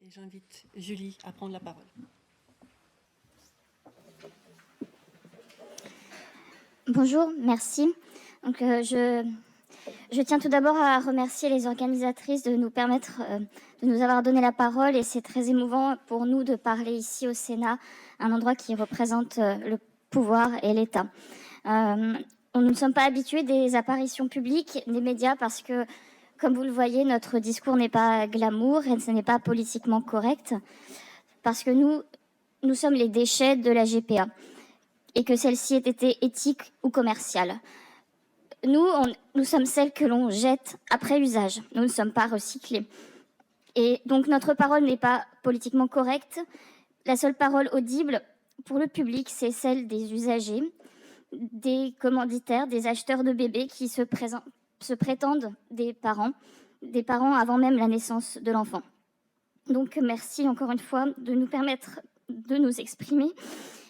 Et j'invite Julie à prendre la parole. Bonjour, merci. Donc, je tiens tout d'abord à remercier les organisatrices de nous permettre de nous avoir donné la parole, et c'est très émouvant pour nous de parler ici au Sénat, un endroit qui représente le pouvoir et l'État. Nous ne sommes pas habitués des apparitions publiques des médias parce que, comme vous le voyez, notre discours n'est pas glamour et ce n'est pas politiquement correct, parce que nous sommes les déchets de la GPA et que celle-ci ait été éthique ou commerciale. Nous sommes celles que l'on jette après usage. Nous ne sommes pas recyclés. Et donc notre parole n'est pas politiquement correcte. La seule parole audible pour le public, c'est celle des usagers, des commanditaires, des acheteurs de bébés qui se prétendent des parents avant même la naissance de l'enfant. Donc merci encore une fois de nous permettre de nous exprimer,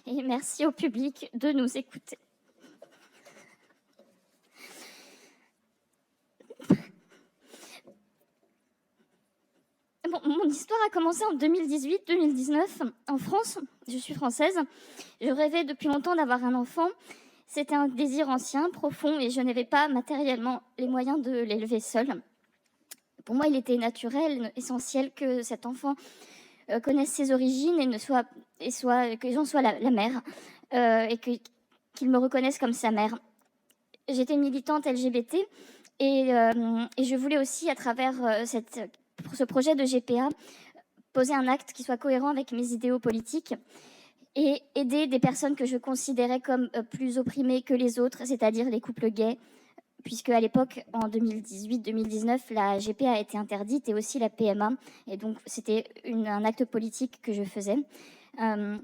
et merci au public de nous écouter. Bon, mon histoire a commencé en 2018-2019 en France. Je suis française. Je rêvais depuis longtemps d'avoir un enfant. C'était un désir ancien, profond, et je n'avais pas matériellement les moyens de l'élever seule. Pour moi, il était naturel, essentiel que cet enfant connaisse ses origines que j'en sois la mère, et qu'il me reconnaisse comme sa mère. J'étais une militante LGBT et je voulais aussi, à travers ce projet de GPA, poser un acte qui soit cohérent avec mes idéaux politiques et aider des personnes que je considérais comme plus opprimées que les autres, c'est-à-dire les couples gays, puisque à l'époque, en 2018-2019, la GPA a été interdite et aussi la PMA, et donc c'était un acte politique que je faisais. On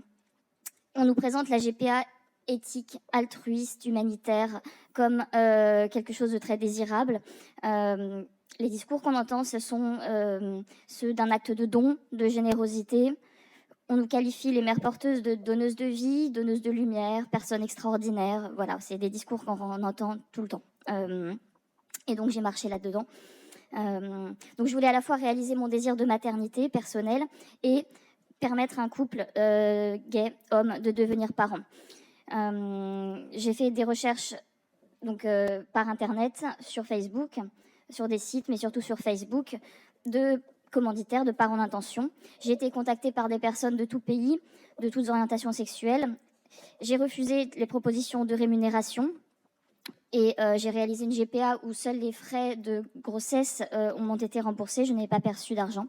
nous présente la GPA éthique, altruiste, humanitaire, comme quelque chose de très désirable. Les discours qu'on entend, ce sont ceux d'un acte de don, de générosité. On nous qualifie les mères porteuses de donneuses de vie, donneuses de lumière, personnes extraordinaires. Voilà, c'est des discours qu'on entend tout le temps. Et donc j'ai marché là-dedans. Donc je voulais à la fois réaliser mon désir de maternité personnelle et permettre à un couple gay, homme, de devenir parent. J'ai fait des recherches donc, par Internet, sur Facebook, sur des sites, mais surtout sur Facebook, de commanditaires, de parents d'intention. J'ai été contactée par des personnes de tout pays, de toutes orientations sexuelles. J'ai refusé les propositions de rémunération et j'ai réalisé une GPA où seuls les frais de grossesse m'ont été remboursés. Je n'ai pas perçu d'argent.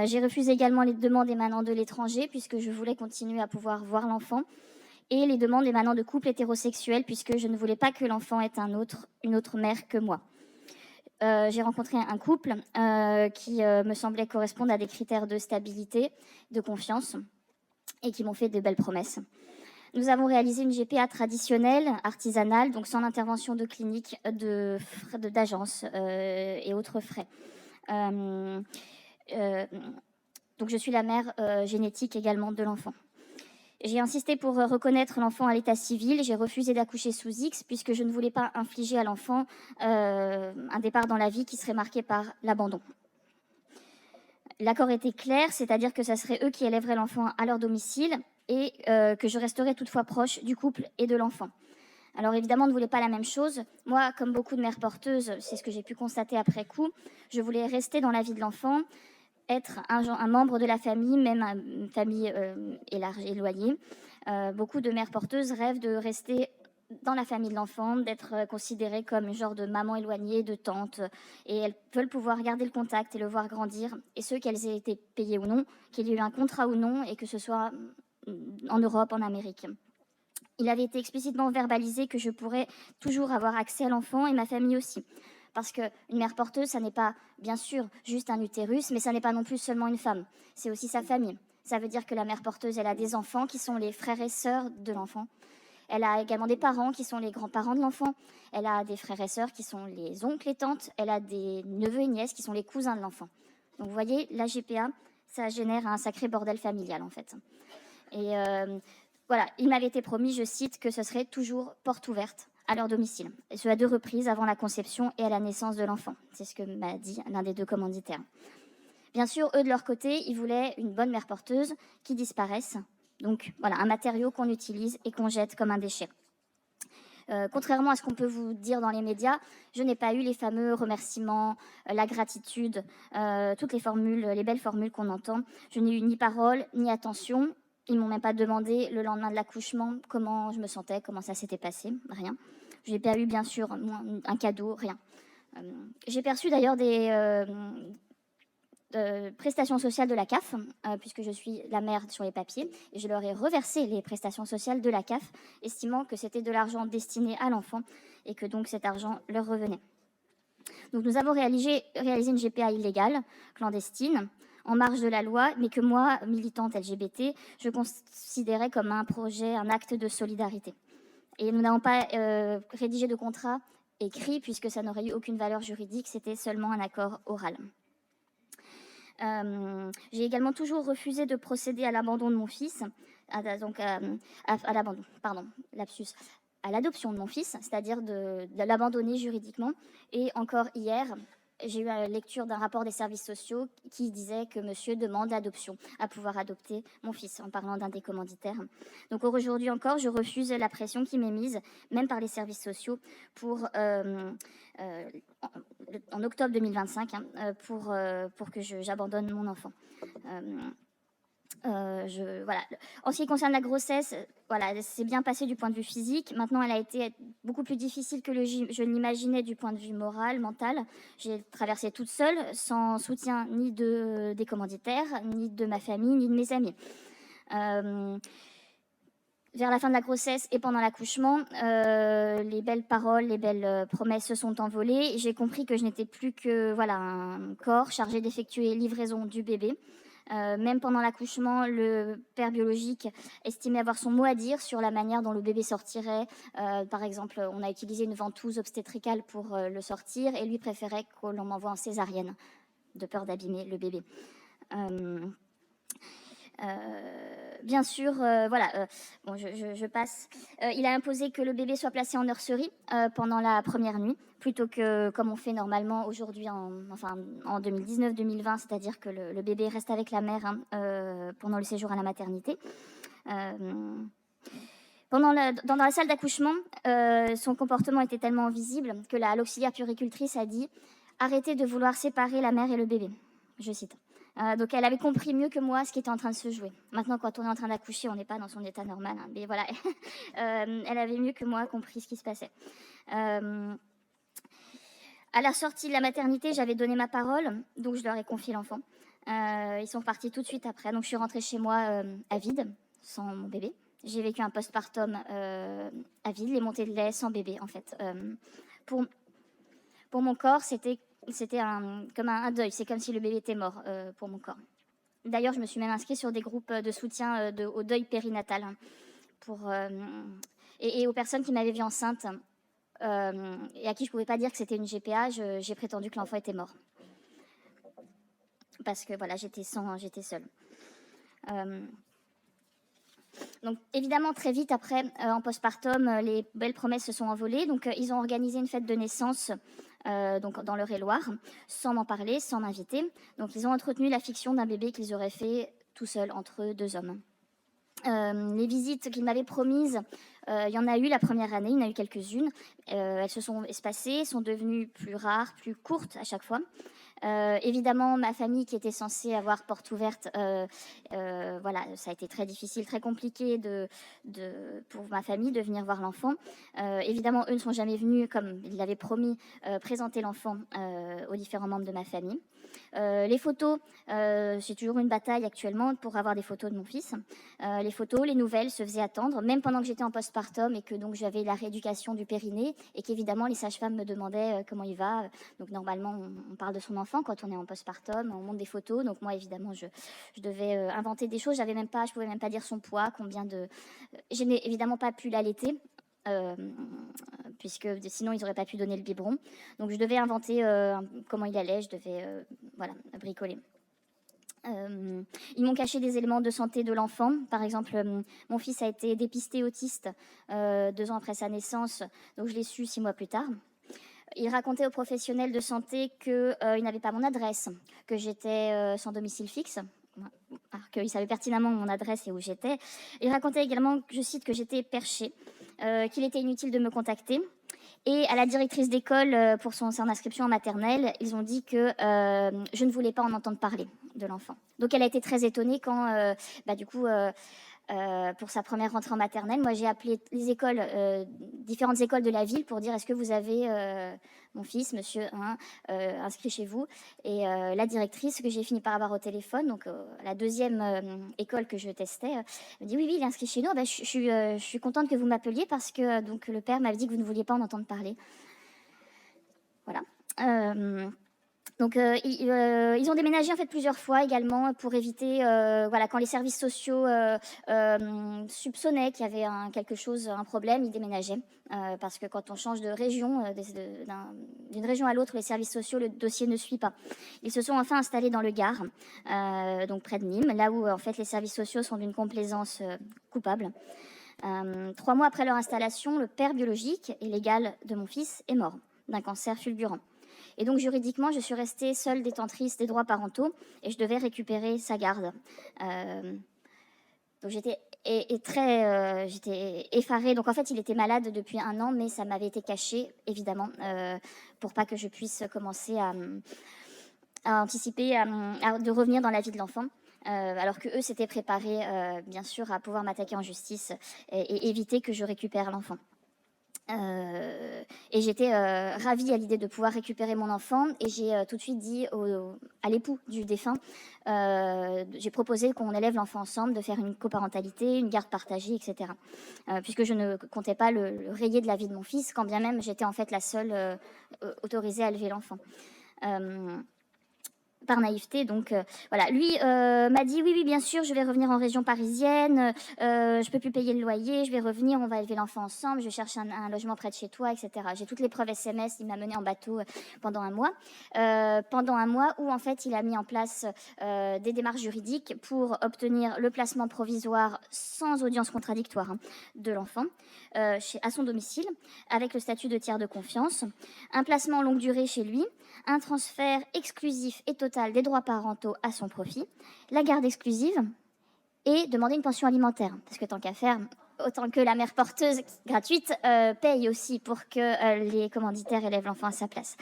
J'ai refusé également les demandes émanant de l'étranger puisque je voulais continuer à pouvoir voir l'enfant, et les demandes émanant de couples hétérosexuels puisque je ne voulais pas que l'enfant ait une autre mère que moi. J'ai rencontré un couple qui me semblait correspondre à des critères de stabilité, de confiance, et qui m'ont fait de belles promesses. Nous avons réalisé une GPA traditionnelle, artisanale, donc sans l'intervention de cliniques, d'agence et autres frais. Donc je suis la mère génétique également de l'enfant. J'ai insisté pour reconnaître l'enfant à l'état civil. J'ai refusé d'accoucher sous X puisque je ne voulais pas infliger à l'enfant un départ dans la vie qui serait marqué par l'abandon. L'accord était clair, c'est-à-dire que ce serait eux qui élèveraient l'enfant à leur domicile et que je resterais toutefois proche du couple et de l'enfant. Alors évidemment, on ne voulait pas la même chose. Moi, comme beaucoup de mères porteuses, c'est ce que j'ai pu constater après coup, je voulais rester dans la vie de l'enfant, être un membre de la famille, même une famille éloignée. Beaucoup de mères porteuses rêvent de rester dans la famille de l'enfant, d'être considérées comme une genre de maman éloignée, de tante, et elles veulent pouvoir garder le contact et le voir grandir, et ce qu'elles aient été payées ou non, qu'il y ait eu un contrat ou non, et que ce soit en Europe, en Amérique. Il avait été explicitement verbalisé que je pourrais toujours avoir accès à l'enfant et ma famille aussi. Parce qu'une mère porteuse, ça n'est pas, bien sûr, juste un utérus, mais ça n'est pas non plus seulement une femme. C'est aussi sa famille. Ça veut dire que la mère porteuse, elle a des enfants qui sont les frères et sœurs de l'enfant. Elle a également des parents qui sont les grands-parents de l'enfant. Elle a des frères et sœurs qui sont les oncles et tantes. Elle a des neveux et nièces qui sont les cousins de l'enfant. Donc vous voyez, la GPA, ça génère un sacré bordel familial en fait. Et voilà, il m'avait été promis, je cite, que ce serait toujours porte ouverte à leur domicile. Et ce à 2 reprises, avant la conception et à la naissance de l'enfant. C'est ce que m'a dit l'un des 2 commanditaires. Bien sûr, eux, de leur côté, ils voulaient une bonne mère porteuse qui disparaisse. Donc voilà, un matériau qu'on utilise et qu'on jette comme un déchet. Contrairement à ce qu'on peut vous dire dans les médias, je n'ai pas eu les fameux remerciements, la gratitude, toutes les formules, les belles formules qu'on entend. Je n'ai eu ni parole, ni attention. Ils m'ont même pas demandé le lendemain de l'accouchement comment je me sentais, comment ça s'était passé, rien. Je n'ai pas eu, bien sûr, un cadeau, rien. J'ai perçu d'ailleurs des prestations sociales de la CAF, puisque je suis la mère sur les papiers, et je leur ai reversé les prestations sociales de la CAF, estimant que c'était de l'argent destiné à l'enfant et que donc cet argent leur revenait. Donc nous avons réalisé une GPA illégale, clandestine, en marge de la loi, mais que moi, militante LGBT, je considérais comme un projet, un acte de solidarité. Et nous n'avons pas rédigé de contrat écrit, puisque ça n'aurait eu aucune valeur juridique, c'était seulement un accord oral. J'ai également toujours refusé de procéder à l'abandon de mon fils, à l'abandon, pardon, lapsus, à l'adoption de mon fils, c'est-à-dire de l'abandonner juridiquement. Et encore hier, j'ai eu la lecture d'un rapport des services sociaux qui disait que monsieur demande l'adoption, à pouvoir adopter mon fils, en parlant d'un des commanditaires. Donc aujourd'hui encore, je refuse la pression qui m'est mise, même par les services sociaux, pour en octobre 2025, pour que j'abandonne mon enfant. Voilà. En ce qui concerne la grossesse, voilà, c'est bien passé du point de vue physique. Maintenant, elle a été beaucoup plus difficile que je l'imaginais du point de vue moral, mental. J'ai traversé toute seule, sans soutien ni des commanditaires, ni de ma famille, ni de mes amis. Vers la fin de la grossesse et pendant l'accouchement, les belles paroles, les belles promesses se sont envolées. J'ai compris que je n'étais plus que un corps chargé d'effectuer livraison du bébé. Même pendant l'accouchement, le père biologique estimait avoir son mot à dire sur la manière dont le bébé sortirait. Par exemple, on a utilisé une ventouse obstétricale pour le sortir et lui préférait qu'on m'envoie en césarienne, de peur d'abîmer le bébé. Bien sûr, je passe. Il a imposé que le bébé soit placé en nurserie pendant la première nuit, plutôt que comme on fait normalement aujourd'hui, en 2019-2020, c'est-à-dire que le bébé reste avec la mère pendant le séjour à la maternité. Dans la salle d'accouchement, son comportement était tellement visible que l'auxiliaire puéricultrice a dit « Arrêtez de vouloir séparer la mère et le bébé ». Je cite. Donc elle avait compris mieux que moi ce qui était en train de se jouer. Maintenant, quand on est en train d'accoucher, on n'est pas dans son état normal. Mais voilà, elle avait mieux que moi compris ce qui se passait. À la sortie de la maternité, j'avais donné ma parole, donc je leur ai confié l'enfant. Ils sont partis tout de suite après. Donc je suis rentrée chez moi à vide, sans mon bébé. J'ai vécu un postpartum à vide, les montées de lait sans bébé en fait. Pour mon corps, c'était comme un deuil. C'est comme si le bébé était mort pour mon corps. D'ailleurs, je me suis même inscrite sur des groupes de soutien au deuil périnatal et aux personnes qui m'avaient vue enceinte et à qui je ne pouvais pas dire que c'était une GPA. J'ai prétendu que l'enfant était mort parce que voilà, j'étais seule. Donc évidemment, très vite après, en postpartum, les belles promesses se sont envolées. Donc ils ont organisé une fête de naissance donc dans l'Eure-et-Loire, sans m'en parler, sans m'inviter. Donc ils ont entretenu la fiction d'un bébé qu'ils auraient fait tout seuls entre deux hommes. Les visites qu'ils m'avaient promises, il y en a eu la première année, il y en a eu quelques-unes. Elles se sont espacées, sont devenues plus rares, plus courtes à chaque fois. Évidemment, ma famille qui était censée avoir porte ouverte, voilà, ça a été très difficile, très compliqué pour ma famille de venir voir l'enfant. Évidemment, eux ne sont jamais venus, comme ils l'avaient promis, présenter l'enfant aux différents membres de ma famille. Les photos, j'ai toujours une bataille actuellement pour avoir des photos de mon fils. Les photos, les nouvelles se faisaient attendre, même pendant que j'étais en postpartum et que donc j'avais la rééducation du périnée et qu'évidemment les sages-femmes me demandaient comment il va. Donc normalement, on parle de son enfant quand on est en postpartum, on montre des photos. Donc moi, évidemment, je devais inventer des choses. Je pouvais même pas dire son poids, je n'ai évidemment pas pu l'allaiter. Puisque sinon ils n'auraient pas pu donner le biberon. Donc je devais inventer comment il allait, je devais bricoler. Ils m'ont caché des éléments de santé de l'enfant. Par exemple, mon fils a été dépisté autiste 2 ans après sa naissance, donc je l'ai su 6 mois plus tard. Il racontait aux professionnels de santé qu'il n'avait pas mon adresse, que j'étais sans domicile fixe, alors qu'il savait pertinemment mon adresse et où j'étais. Il racontait également, je cite, que j'étais perchée, qu'il était inutile de me contacter. Et à la directrice d'école, pour son inscription en maternelle, ils ont dit que je ne voulais pas en entendre parler de l'enfant. Donc elle a été très étonnée quand, pour sa première rentrée en maternelle, moi j'ai appelé les écoles, différentes écoles de la ville pour dire est-ce que vous avez mon fils, monsieur, inscrit chez vous. Et la directrice que j'ai fini par avoir au téléphone, donc la deuxième école que je testais, me dit oui, il est inscrit chez nous. Je suis contente que vous m'appeliez parce que donc, le père m'avait dit que vous ne vouliez pas en entendre parler. Voilà. Donc ils ont déménagé en fait plusieurs fois également pour éviter, quand les services sociaux soupçonnaient qu'il y avait un problème, ils déménageaient. Parce que quand on change de région, d'une région à l'autre, les services sociaux, le dossier ne suit pas. Ils se sont enfin installés dans le Gard, donc près de Nîmes, là où en fait les services sociaux sont d'une complaisance coupable. 3 mois après leur installation, le père biologique et légal de mon fils est mort d'un cancer fulgurant. Et donc juridiquement, je suis restée seule détentrice des droits parentaux et je devais récupérer sa garde. Donc j'étais j'étais effarée. Donc en fait, il était malade depuis 1 an, mais ça m'avait été caché, évidemment, pour pas que je puisse commencer à anticiper de revenir dans la vie de l'enfant. Alors que eux s'étaient préparés, bien sûr, à pouvoir m'attaquer en justice et éviter que je récupère l'enfant. Et j'étais ravie à l'idée de pouvoir récupérer mon enfant et j'ai tout de suite dit à l'époux du défunt, j'ai proposé qu'on élève l'enfant ensemble, de faire une coparentalité, une garde partagée, etc. Puisque je ne comptais pas le rayer de la vie de mon fils, quand bien même j'étais en fait la seule autorisée à élever l'enfant. Par naïveté, donc voilà. Lui m'a dit oui, bien sûr, je vais revenir en région parisienne, je peux plus payer le loyer, je vais revenir, on va élever l'enfant ensemble, je cherche un logement près de chez toi, etc. J'ai toutes les preuves SMS, il m'a mené en bateau pendant un mois où en fait il a mis en place des démarches juridiques pour obtenir le placement provisoire sans audience contradictoire de l'enfant à son domicile, avec le statut de tiers de confiance, un placement en longue durée chez lui, un transfert exclusif et total des droits parentaux à son profit, la garde exclusive et demander une pension alimentaire. Parce que tant qu'à faire, autant que la mère porteuse gratuite paye aussi pour que les commanditaires élèvent l'enfant à sa place.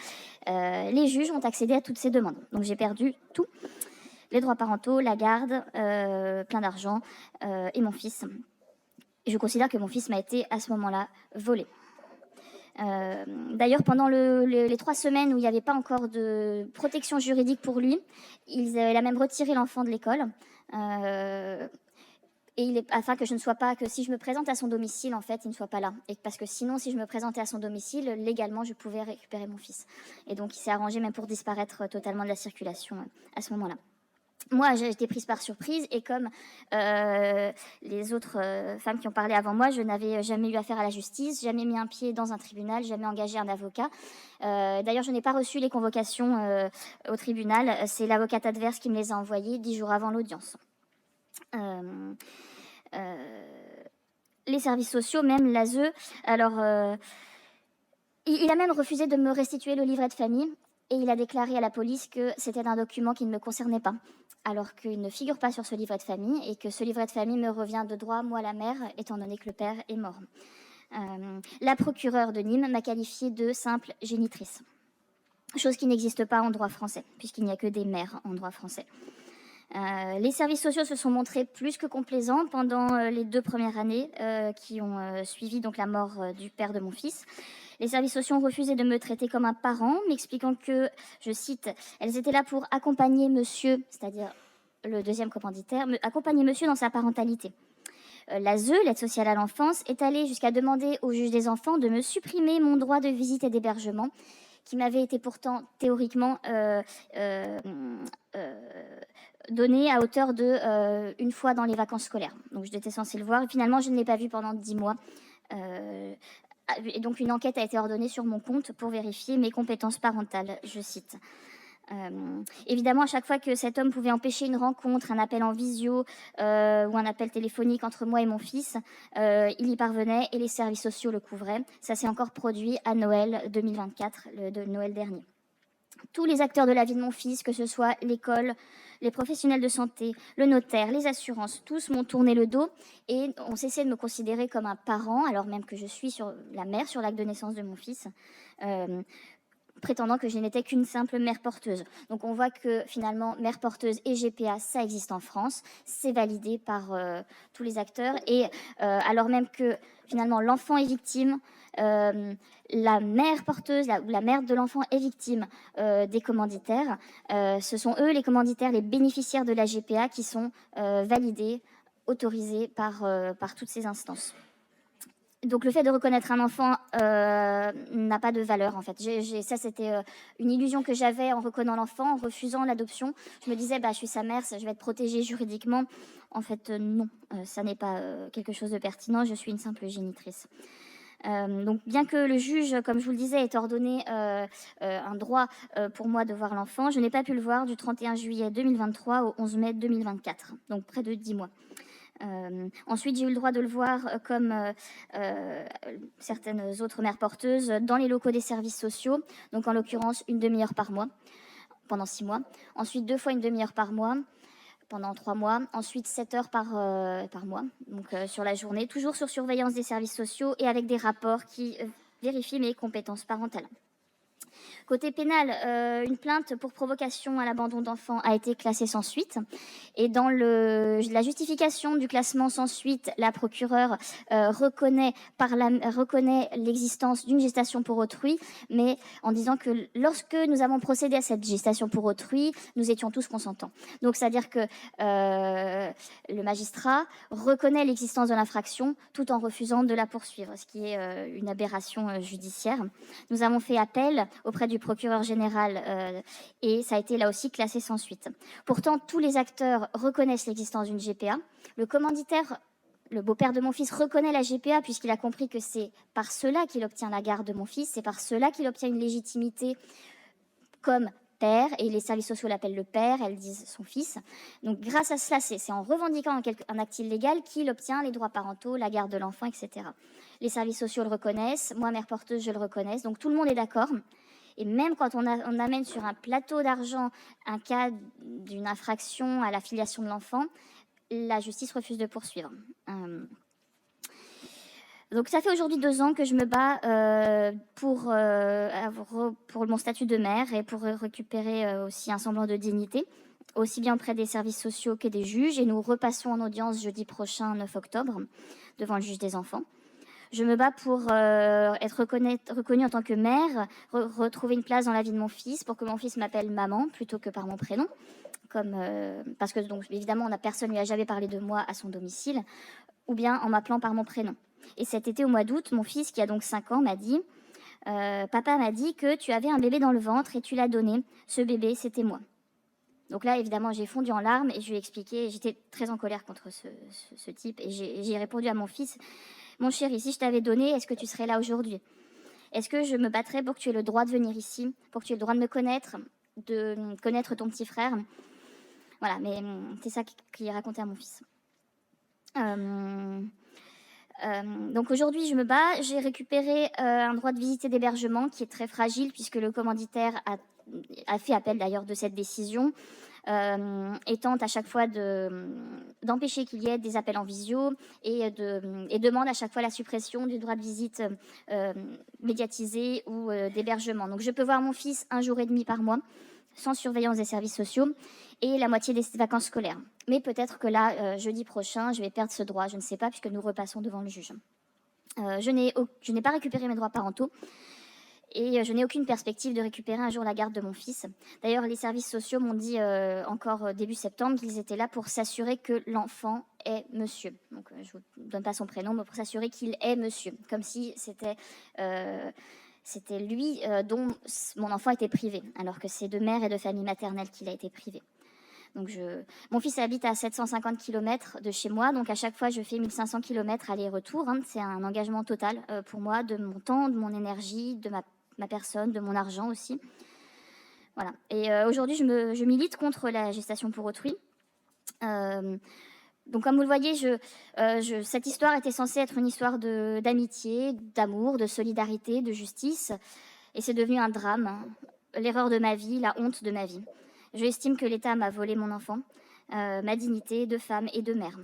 Les juges ont accédé à toutes ces demandes. Donc j'ai perdu tout. Les droits parentaux, la garde, plein d'argent et mon fils. Et je considère que mon fils m'a été à ce moment-là volé. D'ailleurs, pendant les 3 semaines où il n'y avait pas encore de protection juridique pour lui, il a même retiré l'enfant de l'école. Afin que je ne sois pas, que si je me présente à son domicile, en fait, il ne soit pas là. Et parce que sinon, si je me présentais à son domicile, légalement, je pouvais récupérer mon fils. Et donc, il s'est arrangé même pour disparaître totalement de la circulation à ce moment-là. Moi, j'ai été prise par surprise et comme les autres femmes qui ont parlé avant moi, je n'avais jamais eu affaire à la justice, jamais mis un pied dans un tribunal, jamais engagé un avocat. D'ailleurs, je n'ai pas reçu les convocations au tribunal. C'est l'avocate adverse qui me les a envoyées 10 jours avant l'audience. Les services sociaux, même l'ASE, alors il a même refusé de me restituer le livret de famille et il a déclaré à la police que c'était un document qui ne me concernait pas, alors qu'il ne figure pas sur ce livret de famille et que ce livret de famille me revient de droit, moi la mère, étant donné que le père est mort. La procureure de Nîmes m'a qualifiée de simple génitrice, chose qui n'existe pas en droit français, puisqu'il n'y a que des mères en droit français. Les services sociaux se sont montrés plus que complaisants pendant les 2 premières années qui ont suivi donc la mort du père de mon fils. Les services sociaux ont refusé de me traiter comme un parent, m'expliquant que, je cite, « elles étaient là pour accompagner monsieur », c'est-à-dire le deuxième commanditaire, accompagner monsieur dans sa parentalité. L'ASE, l'aide sociale à l'enfance, est allée jusqu'à demander au juge des enfants de me supprimer mon droit de visite et d'hébergement, qui m'avait été pourtant théoriquement donné à hauteur de 1 fois dans les vacances scolaires. Donc j'étais censée le voir. Et finalement, je ne l'ai pas vu pendant 10 mois. Et donc une enquête a été ordonnée sur mon compte pour vérifier mes compétences parentales, je cite. Évidemment, à chaque fois que cet homme pouvait empêcher une rencontre, un appel en visio ou un appel téléphonique entre moi et mon fils, il y parvenait et les services sociaux le couvraient. Ça s'est encore produit à Noël 2024, de Noël dernier. Tous les acteurs de la vie de mon fils, que ce soit l'école, les professionnels de santé, le notaire, les assurances, tous m'ont tourné le dos et ont cessé de me considérer comme un parent, alors même que je suis la mère sur l'acte de naissance de mon fils. Prétendant que je n'étais qu'une simple mère porteuse. Donc on voit que finalement, mère porteuse et GPA, ça existe en France, c'est validé par tous les acteurs, et alors même que finalement l'enfant est victime, la mère porteuse ou la mère de l'enfant est victime des commanditaires, ce sont eux les commanditaires, les bénéficiaires de la GPA qui sont validés, autorisés par toutes ces instances. Donc le fait de reconnaître un enfant n'a pas de valeur en fait. Ça c'était une illusion que j'avais en reconnaissant l'enfant, en refusant l'adoption. Je me disais je suis sa mère, je vais être protégée juridiquement. En fait non, ça n'est pas quelque chose de pertinent. Je suis une simple génitrice. Donc bien que le juge, comme je vous le disais, ait ordonné un droit pour moi de voir l'enfant, je n'ai pas pu le voir du 31 juillet 2023 au 11 mai 2024, donc près de 10 mois. Ensuite, j'ai eu le droit de le voir comme certaines autres mères porteuses dans les locaux des services sociaux, donc en l'occurrence une demi-heure par mois pendant 6 mois. Ensuite, 2 fois une demi-heure par mois pendant 3 mois. Ensuite, 7 heures par mois, donc sur la journée, toujours sur surveillance des services sociaux et avec des rapports qui vérifient mes compétences parentales. Côté pénal, une plainte pour provocation à l'abandon d'enfant a été classée sans suite. Et dans la justification du classement sans suite, la procureure reconnaît l'existence d'une gestation pour autrui, mais en disant que lorsque nous avons procédé à cette gestation pour autrui, nous étions tous consentants. Donc, c'est-à-dire que le magistrat reconnaît l'existence de l'infraction tout en refusant de la poursuivre, ce qui est une aberration judiciaire. Nous avons fait appel auprès du procureur général et ça a été là aussi classé sans suite. Pourtant, tous les acteurs reconnaissent l'existence d'une GPA. Le commanditaire, le beau-père de mon fils, reconnaît la GPA puisqu'il a compris que c'est par cela qu'il obtient la garde de mon fils, c'est par cela qu'il obtient une légitimité comme père, et les services sociaux l'appellent le père, elles disent son fils. Donc grâce à cela, c'est en revendiquant un acte illégal qu'il obtient les droits parentaux, la garde de l'enfant, etc. Les services sociaux le reconnaissent, moi, mère porteuse, je le reconnais, donc tout le monde est d'accord. Et même quand on amène sur un plateau d'argent un cas d'une infraction à la filiation de l'enfant, la justice refuse de poursuivre. Donc ça fait aujourd'hui 2 ans que je me bats pour mon statut de mère et pour récupérer aussi un semblant de dignité, aussi bien auprès des services sociaux que des juges. Et nous repassons en audience jeudi prochain, 9 octobre, devant le juge des enfants. Je me bats pour être reconnue en tant que mère, retrouver une place dans la vie de mon fils, pour que mon fils m'appelle maman plutôt que par mon prénom. Parce que donc, évidemment, personne ne lui a jamais parlé de moi à son domicile, ou bien en m'appelant par mon prénom. Et cet été, au mois d'août, mon fils, qui a donc 5 ans, m'a dit « Papa m'a dit que tu avais un bébé dans le ventre et tu l'as donné. Ce bébé, c'était moi. » Donc là, évidemment, j'ai fondu en larmes et je lui ai expliqué. J'étais très en colère contre ce type. Et j'ai répondu à mon fils « Mon chéri, si je t'avais donné, est-ce que tu serais là aujourd'hui? Est-ce que je me battrais pour que tu aies le droit de venir ici, pour que tu aies le droit de me connaître, de connaître ton petit frère ?» Voilà, mais c'est ça qu'il racontait à mon fils. Donc aujourd'hui, je me bats. J'ai récupéré un droit de visite et d'hébergement qui est très fragile puisque le commanditaire a fait appel d'ailleurs de cette décision et tente à chaque fois d'empêcher qu'il y ait des appels en visio et demande à chaque fois la suppression du droit de visite médiatisé ou d'hébergement. Donc je peux voir mon fils 1 jour et demi par mois sans surveillance des services sociaux et la moitié des vacances scolaires. Mais peut-être que là, jeudi prochain, je vais perdre ce droit, je ne sais pas, puisque nous repassons devant le juge. Je n'ai pas récupéré mes droits parentaux et je n'ai aucune perspective de récupérer un jour la garde de mon fils. D'ailleurs, les services sociaux m'ont dit encore début septembre qu'ils étaient là pour s'assurer que l'enfant est monsieur. Donc, je ne vous donne pas son prénom, mais pour s'assurer qu'il est monsieur, comme si c'était lui dont mon enfant était privé, alors que c'est de mère et de famille maternelle qu'il a été privé. Donc mon fils habite à 750 km de chez moi, donc à chaque fois je fais 1500 km aller-retour. C'est un engagement total pour moi, de mon temps, de mon énergie, de ma personne, de mon argent aussi. Voilà. Et aujourd'hui, je milite contre la gestation pour autrui. Donc, comme vous le voyez, cette histoire était censée être une histoire d'amitié, d'amour, de solidarité, de justice. Et c'est devenu un drame, hein. L'erreur de ma vie, la honte de ma vie. Je estime que l'État m'a volé mon enfant, ma dignité de femme et de mère.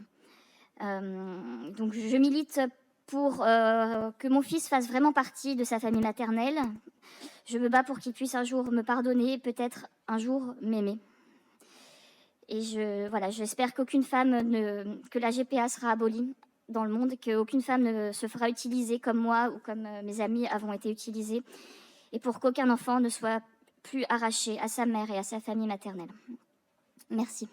Donc je milite pour que mon fils fasse vraiment partie de sa famille maternelle. Je me bats pour qu'il puisse un jour me pardonner, peut-être un jour m'aimer. Et j'espère que la GPA sera abolie dans le monde, qu'aucune femme ne se fera utiliser comme moi ou comme mes amis avons été utilisés, et pour qu'aucun enfant ne soit plus arraché à sa mère et à sa famille maternelle. Merci.